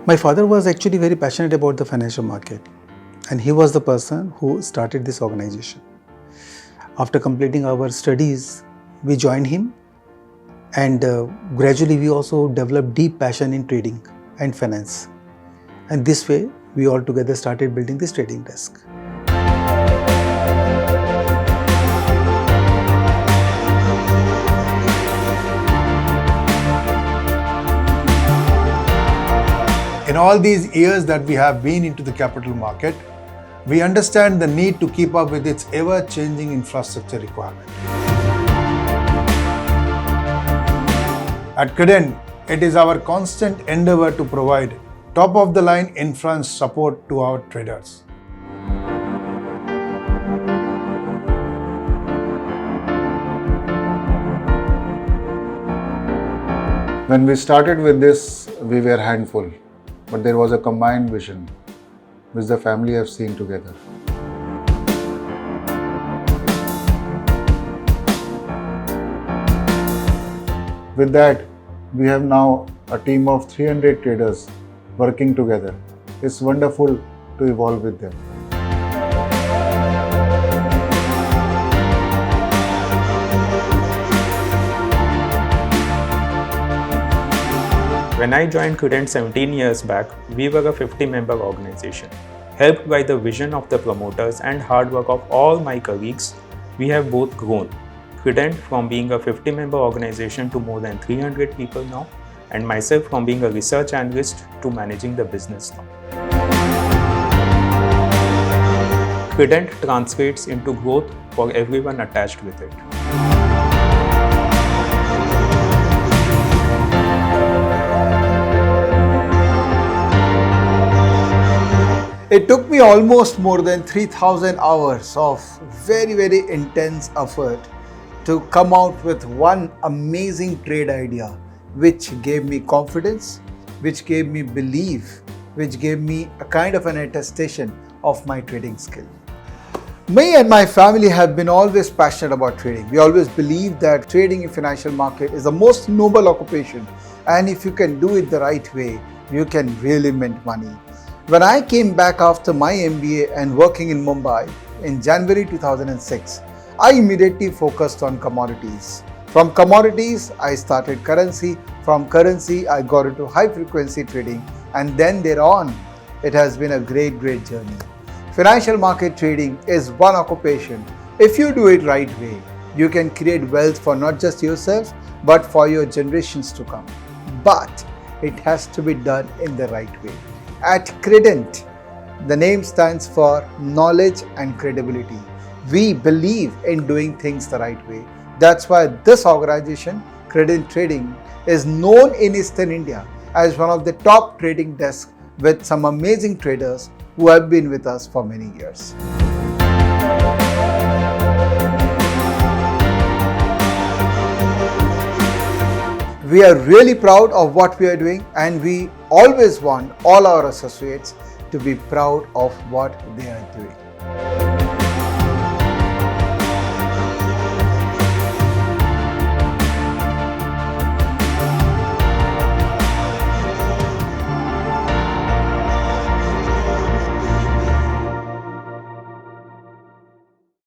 My father was actually very passionate about the financial market, and he was the person who started this organization. After completing our studies, we joined him, and gradually we also developed deep passion in trading and finance. And this way, we all together started building this trading desk. In all these years that we have been into the capital market, we understand the need to keep up with its ever-changing infrastructure requirement. At Kredent, it is our constant endeavor to provide top-of-the-line infra support to our traders. When we started with this, we were a handful, but there was a combined vision, which the family have seen together. With that, we have now a team of 300 traders working together. It's wonderful to evolve with them. When I joined Kredent 17 years back, we were a 50-member organization. Helped by the vision of the promoters and hard work of all my colleagues, we have both grown. Kredent from being a 50-member organization to more than 300 people now, and myself from being a research analyst to managing the business now. Kredent translates into growth for everyone attached with it. It took me almost more than 3,000 hours of very intense effort to come out with one amazing trade idea, which gave me confidence, which gave me belief, which gave me a kind of an attestation of my trading skill. Me and my family have been always passionate about trading. We always believe that trading in financial market is the most noble occupation, and if you can do it the right way, you can really mint money. When I came back after my MBA and working in Mumbai in January 2006, I immediately focused on commodities. From commodities, I started currency. From currency, I got into high frequency trading, and then thereon, it has been a great journey. Financial market trading is one occupation. If you do it right way, you can create wealth for not just yourself, but for your generations to come. But it has to be done in the right way. At Kredent, the name stands for knowledge and credibility. We believe in doing things the right way. That's why this organization, Kredent Trading, is known in Eastern India as one of the top trading desks with some amazing traders who have been with us for many years. We are really proud of what we are doing, and we always want all our associates to be proud of what they are doing.